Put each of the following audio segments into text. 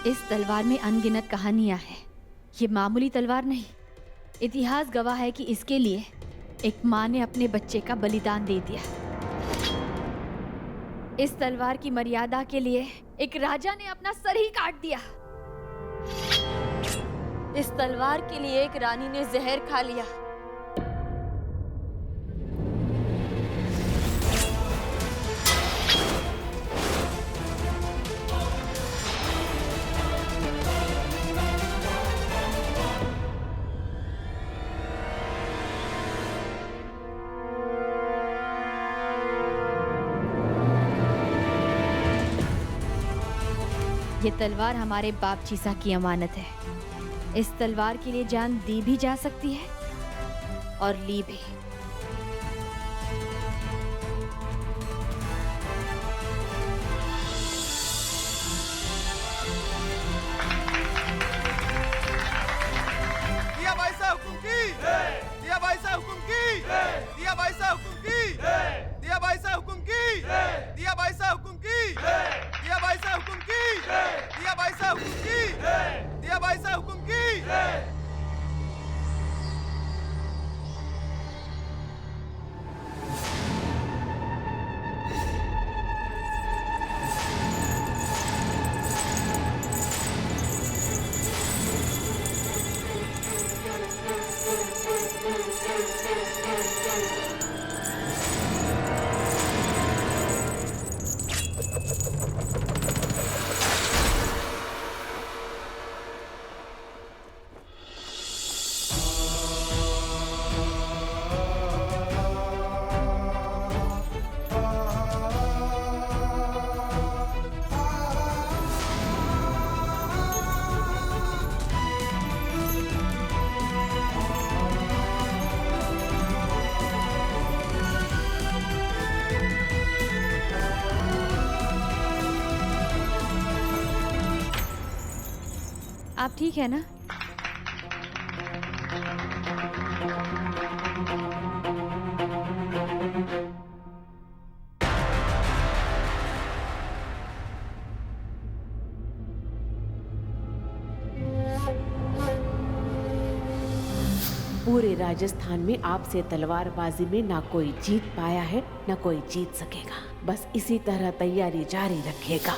इस तलवार में अनगिनत कहानियां हैं। ये मामूली तलवार नहीं, इतिहास गवाह है कि इसके लिए एक माँ ने अपने बच्चे का बलिदान दे दिया। इस तलवार की मर्यादा के लिए एक राजा ने अपना सर ही काट दिया। इस तलवार के लिए एक रानी ने जहर खा लिया। ये तलवार हमारे बाप चीसा की अमानत है। इस तलवार के लिए जान दी भी जा सकती है और ली भी। दिया भाई साहब हुकुम की, दिया भाई साहब हुकुम की, दिया भाई साहब हुकुम की, दिया भाई साहब हुकुम की, दिया भाई साहब हुकुम की, दिया भाई साहब हुकुम की, दिया भाई साहब हुकुम की, दिया भाई साहब हुकुम की। आप ठीक है ना? पूरे राजस्थान में आपसे तलवारबाजी में ना कोई जीत पाया है, ना कोई जीत सकेगा। बस इसी तरह तैयारी जारी रखिएगा।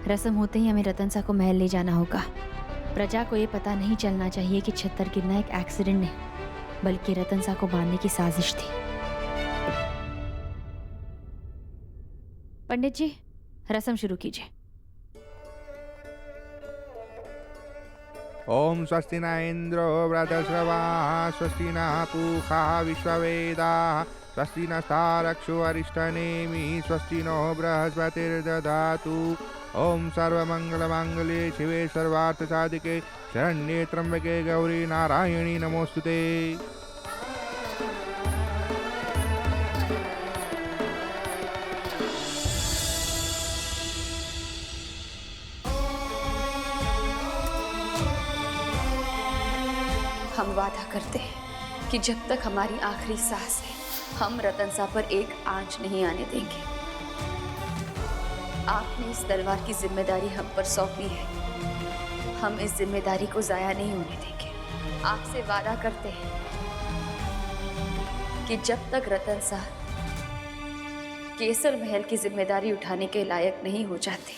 रस्म होते ही हमें रतन सा को महल ले जाना होगा। प्रजा को ये पता नहीं चलना चाहिए कि छत्तर गिरना एक एक्सीडेंट नहीं, बल्कि रतन सा को मारने की साजिश थी। पंडित जी, रस्म शुरू कीजिए। ओम स्वस्ति न इंद्रो वृद्धश्रवाः स्वस्ति न पूषा विश्ववेदाः स्वस्ति नस्तारक्षो अरिष्टनेमिः स्वस्ति नो बृहस्पतिर्दधातु। ओम सर्वमंगलमांगल्ये शिवे सर्वार्थसाधिके शरण्ये त्र्यंबके गौरी नारायणी नमोस्तुते। हम वादा करते हैं कि जब तक हमारी आखिरी सांस है, हम रतन सा पर एक आंच नहीं आने देंगे। आपने इस तलवार की जिम्मेदारी हम पर सौंपी है, हम इस जिम्मेदारी को जाया नहीं होने देंगे। आपसे वादा करते हैं कि जब तक रतन सा केसर महल की जिम्मेदारी उठाने के लायक नहीं हो जाते,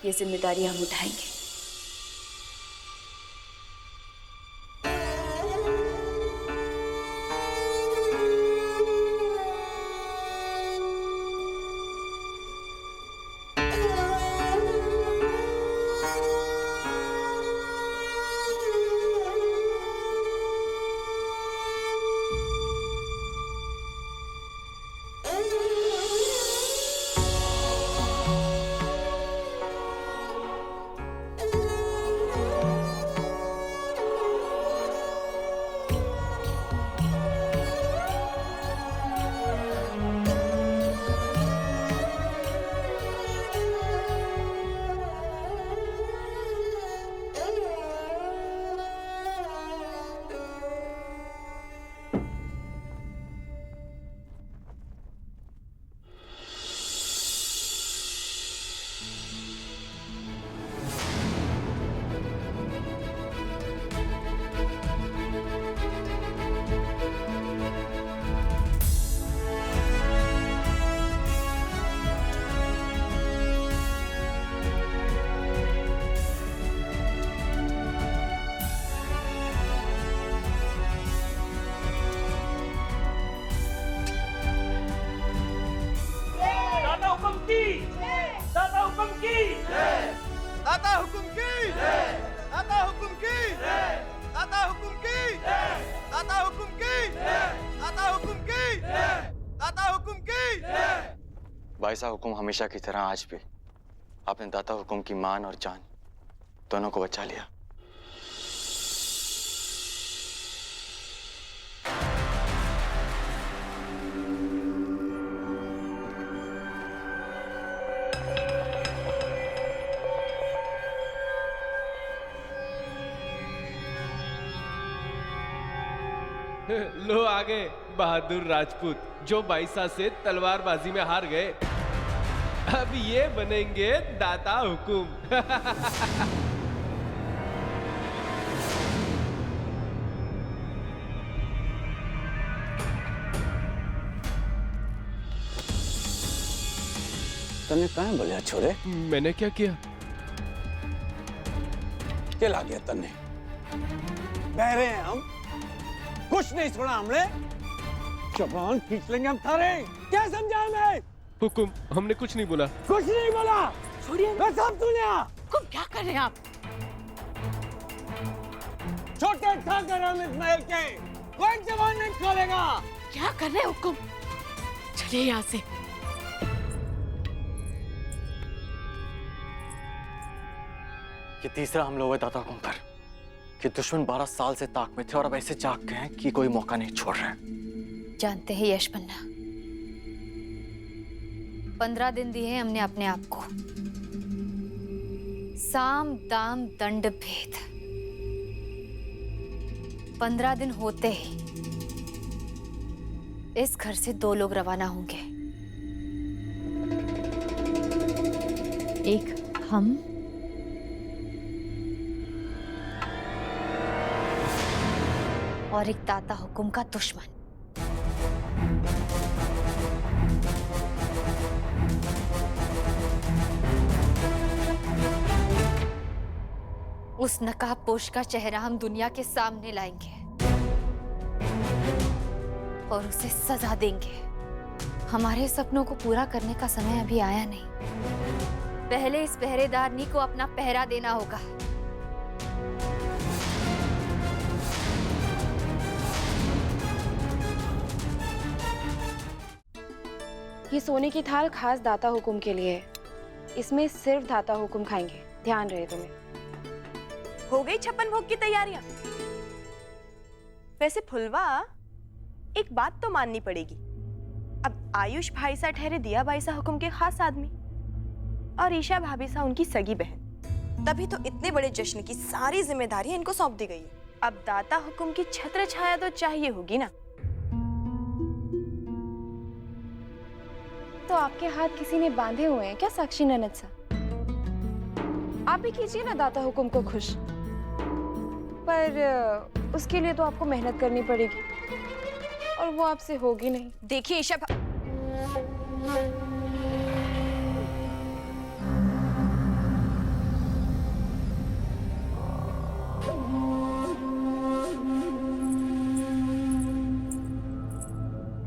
ये जिम्मेदारी हम उठाएंगे। बाईसा हुकुम हमेशा की तरह आज भी आपने दाता हुकुम की मान और जान दोनों को बचा लिया। लो आ गए बहादुर राजपूत जो बाईसा से तलवारबाजी में हार गए। अब ये बनेंगे दाता हुकुम। तने कहाँ बोलिया छोरे? मैंने क्या किया? क्या ला गया तन्ने? बहरे हैं हम, कुछ नहीं सुना हमने। जबान खींच लेंगे हम थारे। क्या समझा हमें? हुकुम हमने कुछ नहीं बोला। कुछ नहीं बोला। छोड़िए। मैं सब सुना। हुकुम क्या कर रहे हैं आप? छोटे ठाकर हम इस महल के, कोई जबान नहीं खोलेगा। क्या कर रहे हैं हुकुम? चलिए यहाँ से। ये तीसरा हमला हुआ दाता हुकुम पर कि दुश्मन 12 साल से ताक में थे और अब ऐसे जाग गए हैं कि कोई मौका नहीं छोड़ रहे। जानते हैं यश पन्ना, 15 दिन दिए हैं हमने अपने आप को। साम दाम दंड भेद। 15 दिन होते ही इस घर से 2 लोग रवाना होंगे। एक हम और एक दाता हुकुम का दुश्मन। उस नकाबपोश का चेहरा हम दुनिया के सामने लाएंगे और उसे सजा देंगे। हमारे सपनों को पूरा करने का समय अभी आया नहीं। पहले इस पहरेदारनी को अपना पहरा देना होगा। ये सोने की थाल खास दाता हुकुम के लिए है। इसमें सिर्फ दाता हुकुम खाएंगे, ध्यान रहे तुम्हें। हो गई 56 भोग की तैयारियां। वैसे फुलवा, एक बात तो माननी पड़ेगी। अब आयुष भाई सा ठहरे दिया भाई सा हुकुम के खास आदमी और ईशा भाभी सा उनकी सगी बहन। तभी तो इतने बड़े जश्न की सारी जिम्मेदारी इनको सौंप दी गई है। अब दाता हुकुम की छत्र छाया तो चाहिए होगी ना। तो आपके हाथ किसी ने बांधे हुए हैं क्या साक्षी ननद सा? आप भी कीजिए ना दाता हुकुम को खुश, पर उसके लिए तो आपको मेहनत करनी पड़ेगी और वो आपसे होगी नहीं। देखिए ईशा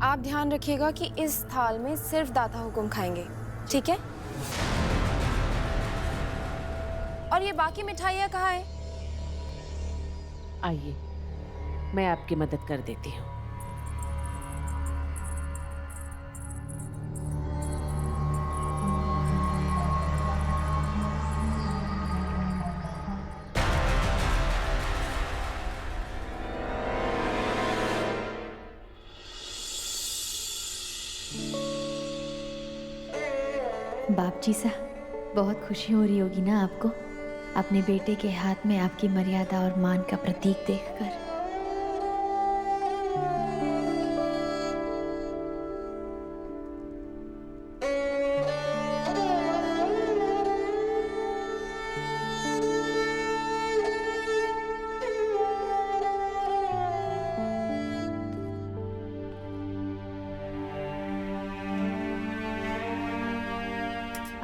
आप ध्यान रखिएगा कि इस थाल में सिर्फ दाता हुकुम खाएंगे, ठीक है? और ये बाकी मिठाइयाँ कहाँ हैं? आइए, मैं आपकी मदद कर देती हूँ। बाप जी सा, बहुत खुशी हो रही होगी ना आपको अपने बेटे के हाथ में आपकी मर्यादा और मान का प्रतीक देखकर।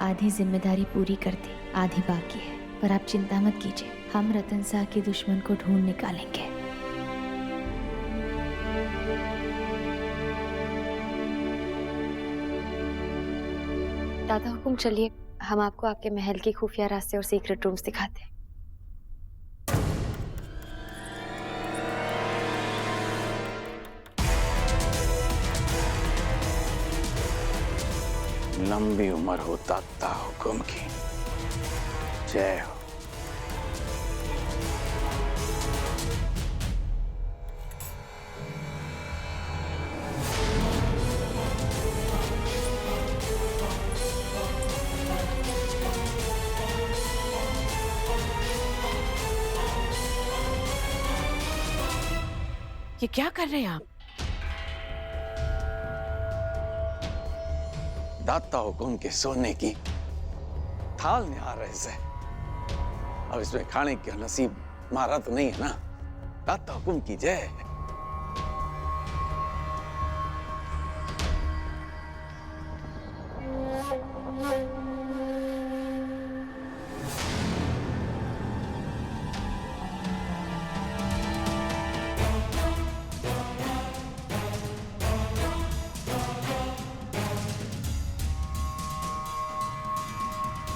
आधी जिम्मेदारी पूरी कर दी, आधी बाकी है। पर आप चिंता मत कीजिए, हम रतन शाह के दुश्मन को ढूंढ निकालेंगे। दादा हुकुम, चलिए हम आपको आपके महल के खुफिया रास्ते और सीक्रेट रूम्स दिखाते हैं। लंबी उम्र हो दाता हुकुम की। जय हो। ये क्या कर रहे हैं आप? दाता हुकुम के सोने की थाल निहार रहे से। अब इसमें खाने का नसीब मारा तो नहीं है ना। दाता हुकुम की जय।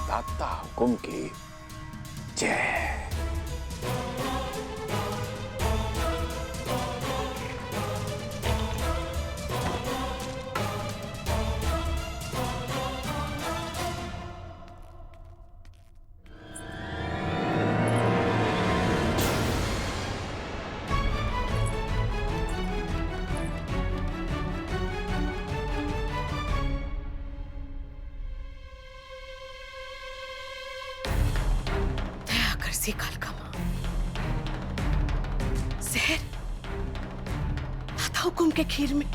दाता हुकुम की जय। काल का मां जहर दाता हुकुम के खीर में।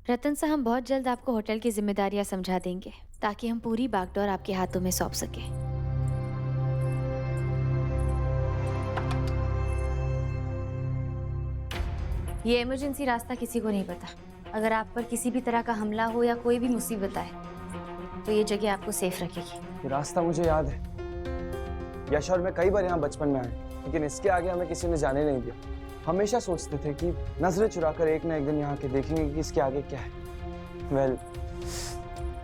रतन साहब, हम बहुत जल्द आपको होटल की जिम्मेदारियां समझा देंगे ताकि हम पूरी बागडोर आपके हाथों में सौंप सके। ये इमरजेंसी रास्ता किसी को नहीं पता। अगर आप पर किसी भी तरह का हमला हो या कोई भी मुसीबत आए तो ये जगह आपको सेफ रखेगी। ये रास्ता मुझे याद है। यश और मैं कई बार यहाँ बचपन में आए, लेकिन इसके आगे हमें किसी ने जाने नहीं दिया। हमेशा सोचते थे कि नजरें चुराकर एक ना एक दिन यहाँ के देखेंगे कि इसके आगे क्या है। Well,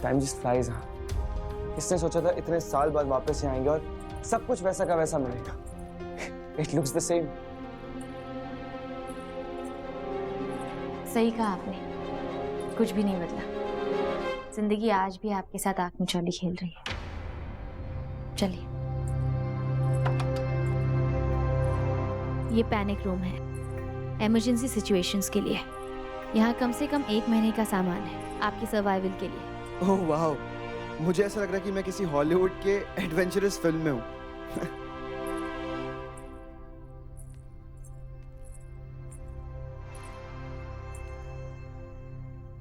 time just flies. हाँ, इसने सोचा था इतने साल बाद वापस यहाँ आएंगे और सब कुछ वैसा का वैसा मिलेगा। It looks the same. सही कहा आपने, कुछ भी नहीं बदला। जिंदगी आज भी आपके साथ आंख मिचौली खेल रही है। चलिए, ये पैनिक रूम है इमरजेंसी सिचुएशंस के लिए। यहाँ कम से कम 1 महीने का सामान है आपकी सर्वाइवल के लिए। ओह वाह, मुझे ऐसा लग रहा है कि मैं किसी हॉलीवुड के एडवेंचरस फिल्म में हूँ।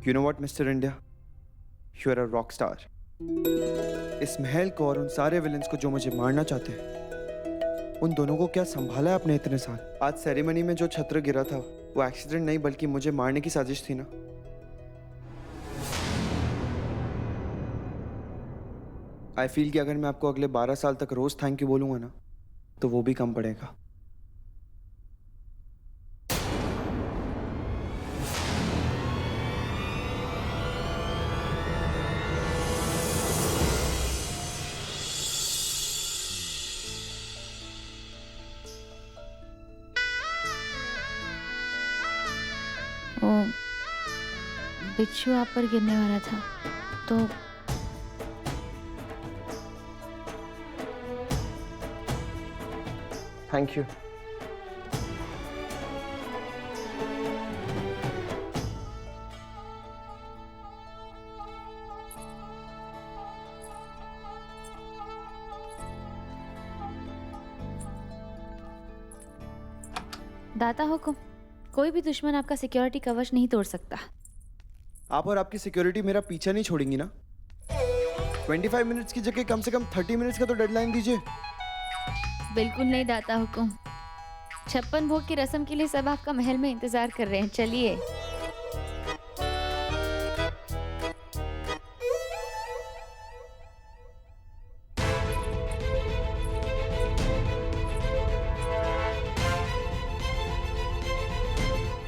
You know what, Mr. India? You are a rock star. इस महल को और उन सारे विलेंस को जो मुझे मारना चाहते हैं, उन दोनों को क्या संभाला है आपने इतने साल? आज सेरेमनी में जो छत्र गिरा था वो एक्सीडेंट नहीं बल्कि मुझे मारने की साजिश थी ना। आई फील कि अगर मैं आपको अगले 12 साल तक रोज थैंक यू बोलूंगा ना तो वो भी कम पड़ेगा। बिच्छू आप पर गिरने वाला था तो थैंक यू। दाता हुकुम, कोई भी दुश्मन आपका सिक्योरिटी कवच नहीं तोड़ सकता। आप और आपकी सिक्योरिटी मेरा पीछा नहीं छोड़ेंगी ना? 25 मिनट्स की जगह कम से कम 30 मिनट्स का तो डेडलाइन दीजिए। बिल्कुल नहीं दाता हुकुम, 56 भोग की रस्म के लिए सब आपका महल में इंतजार कर रहे हैं। चलिए।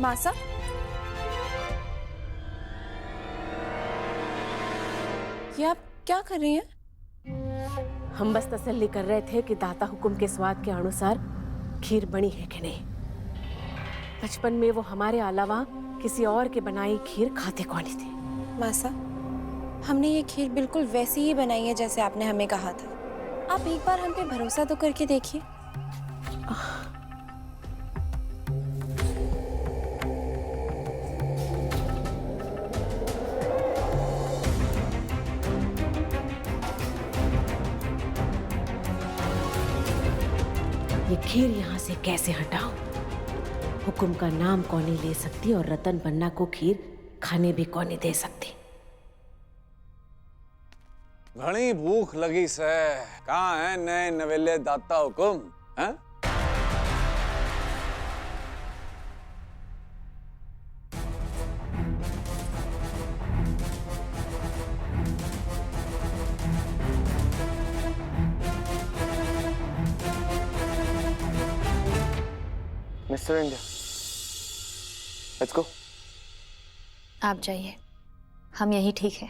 मासा, ये आप क्या कर रही हैं? हम बस तसल्ली कर रहे थे कि दाता हुकुम के स्वाद के अनुसार खीर बनी है कि नहीं। बचपन में वो हमारे अलावा किसी और के बनाई खीर खाते कौन थे। मासा, हमने ये खीर बिल्कुल वैसी ही बनाई है जैसे आपने हमें कहा था। आप एक बार हम पे भरोसा तो करके देखिए। ये खीर यहाँ से कैसे हटाओ। हुक्म का नाम कौन नहीं ले सकती और रतन बन्ना को खीर खाने भी कौन नहीं दे सकती। घनी भूख लगी से। कहाँ है नए नवेले दाता हुकुम हैं? Mister India, let's go. आप जाइए, हम यही ठीक है।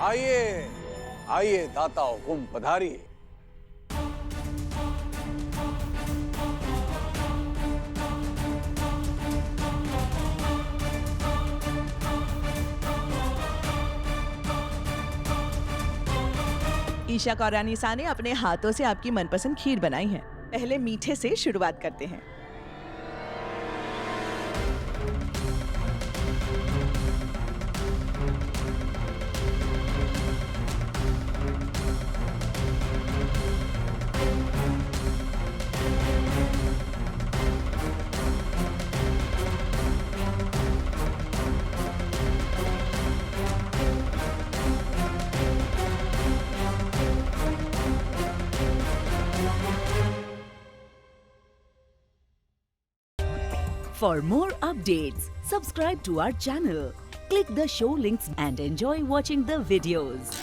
आइए आइए दाता हुकुम पधारिए। ईशा कौरानीसा ने अपने हाथों से आपकी मनपसंद खीर बनाई है। पहले मीठे से शुरुआत करते हैं। For more updates, subscribe to our channel, click the show links and enjoy watching the videos.